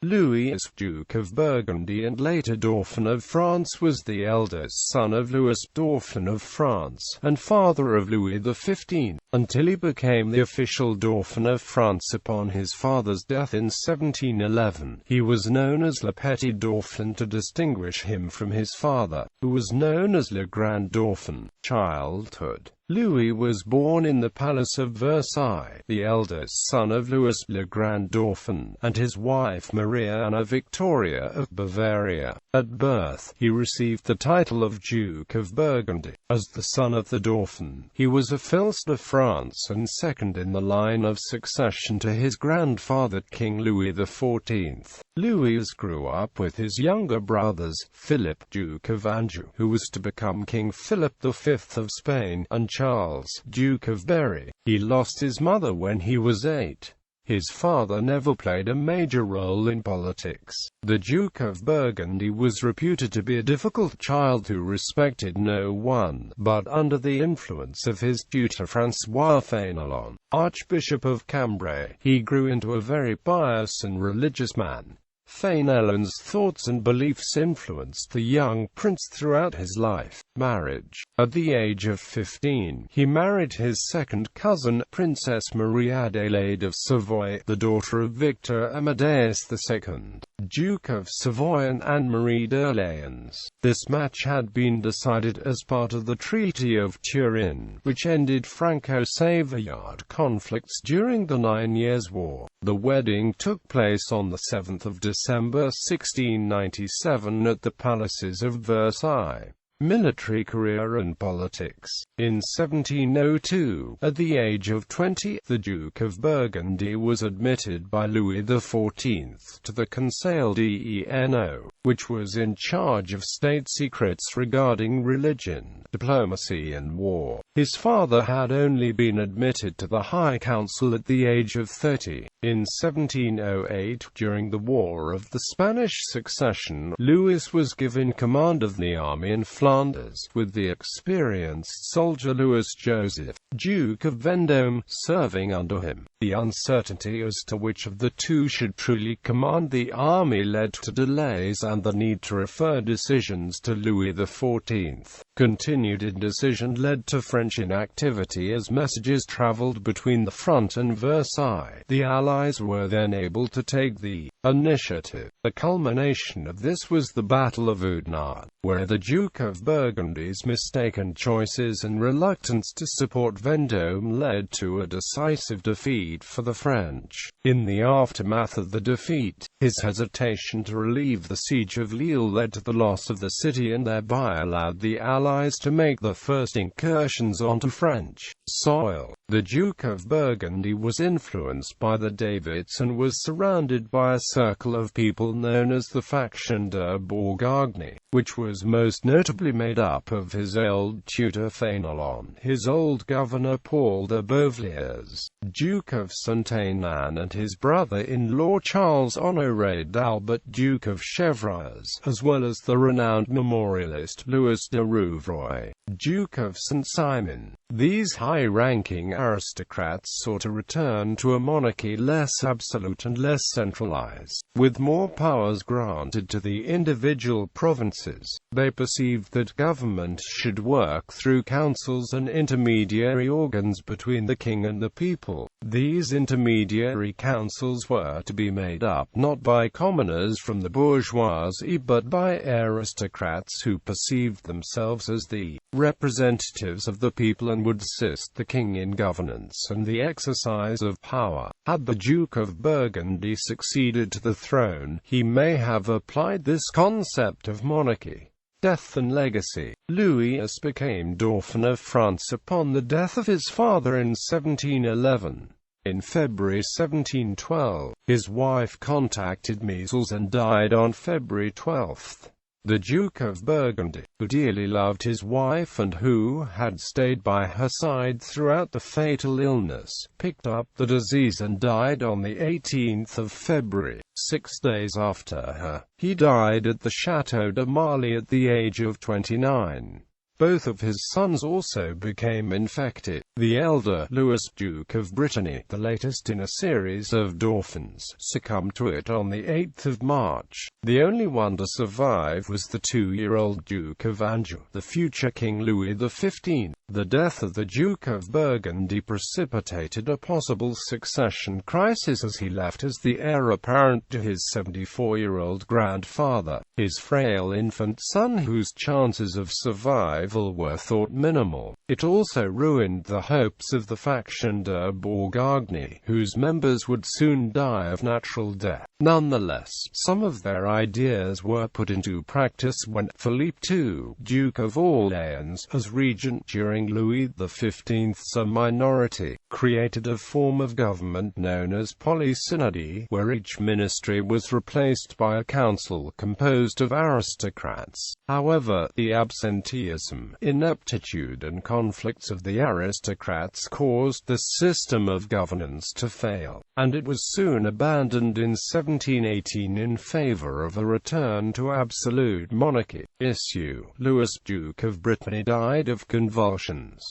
Louis, Duke of Burgundy and later Dauphin of France, was the eldest son of Louis, Dauphin of France, and father of Louis XV, until he became the official Dauphin of France upon his father's death in 1711. He was known as Le Petit Dauphin to distinguish him from his father, who was known as Le Grand Dauphin. Childhood. Louis was born in the Palace of Versailles, the eldest son of Louis le Grand Dauphin, and his wife Maria Anna Victoria of Bavaria. At birth, he received the title of Duke of Burgundy. As the son of the Dauphin, he was a fils de France and second in the line of succession to his grandfather King Louis XIV. Louis grew up with his younger brothers, Philip, Duke of Anjou, who was to become King Philip V of Spain, and Charles, Duke of Berry. He lost his mother when he was 8. His father never played a major role in politics. The Duke of Burgundy was reputed to be a difficult child who respected no one, but under the influence of his tutor François Fénelon, Archbishop of Cambrai, he grew into a very pious and religious man. Fénelon's thoughts and beliefs influenced the young prince throughout his life. Marriage. At the age of 15, he married his second cousin, Princess Marie Adélaïde of Savoy, the daughter of Victor Amadeus II, Duke of Savoy, and Anne-Marie d'Orléans. This match had been decided as part of the Treaty of Turin, which ended Franco-Savoyard conflicts during the 9 Years' War. The wedding took place on the 7th of December 1697 at the palaces of Versailles. Military career and politics. In 1702, at the age of 20, the Duke of Burgundy was admitted by Louis XIV to the Conseil d'Eno, which was in charge of state secrets regarding religion, diplomacy and war. His father had only been admitted to the High Council at the age of 30. In 1708, during the War of the Spanish Succession, Louis was given command of the army in Flanders, with the experienced soldier Louis Joseph, Duke of Vendôme, serving under him. The uncertainty as to which of the two should truly command the army led to delays and the need to refer decisions to Louis XIV. Continued indecision led to French inactivity as messages traveled between the front and Versailles. The Allies were then able to take the initiative. The culmination of this was the Battle of Udhna, where the Duke of Burgundy's mistaken choices and reluctance to support Vendôme led to a decisive defeat for the French. In the aftermath of the defeat, his hesitation to relieve the siege of Lyon led to the loss of the city and thereby allowed the Allies to make the first incursions onto French soil. The Duke of Burgundy was influenced by the Davids and was surrounded by a circle of people known as the faction de Bourgogne, which was most notably made up of his old tutor Fénelon, his old governor Paul de Beauvilliers, Duke of Saint-Aignan, and his brother-in-law Charles Honoré d'Albert, Duke of Chevreuse, as well as the renowned memorialist Louis de Rouvroy, Duke of Saint-Simon. These high-ranking aristocrats sought to return to a monarchy less absolute and less centralized, with more powers granted to the individual provinces. They perceived that government should work through councils and intermediary organs between the king and the people. These intermediary councils were to be made up not by commoners from the bourgeoisie but by aristocrats who perceived themselves as the representatives of the people and would assist the king in governance and the exercise of power. Had the Duke of Burgundy succeeded to the throne, he may have applied this concept of monarchy. Death and legacy. Louis became Dauphin of France upon the death of his father in 1711. In February 1712, his wife contracted measles and died on February 12. The Duke of Burgundy, who dearly loved his wife and who had stayed by her side throughout the fatal illness, picked up the disease and died on the 18th of February, 6 days after her. He died at the Château de Marly at the age of 29. Both of his sons also became infected. The elder, Louis, Duke of Brittany, the latest in a series of Dauphins, succumbed to it on the 8th of March. The only one to survive was the 2-year-old Duke of Anjou, the future King Louis XV. The death of the Duke of Burgundy precipitated a possible succession crisis as he left as the heir apparent to his 74-year-old grandfather, his frail infant son whose chances of survival were thought minimal. It also ruined the hopes of the faction de Burgundy, whose members would soon die of natural death. Nonetheless, some of their ideas were put into practice when Philippe II, Duke of Orleans, as regent during Louis XV's minority, created a form of government known as polysynody, where each ministry was replaced by a council composed of aristocrats. However, the absenteeism, ineptitude and conflicts of the aristocrats caused the system of governance to fail, and it was soon abandoned in 1718 in favor of a return to absolute monarchy. Issue: Louis, Duke of Brittany, died of convulsions.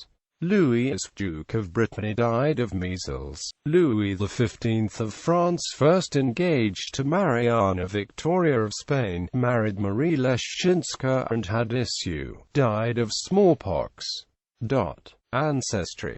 Louis, Duke of Brittany, died of measles. Louis XV of France, first engaged to marry Anna Victoria of Spain, married Marie Leszczyńska and had issue, died of smallpox. Ancestry.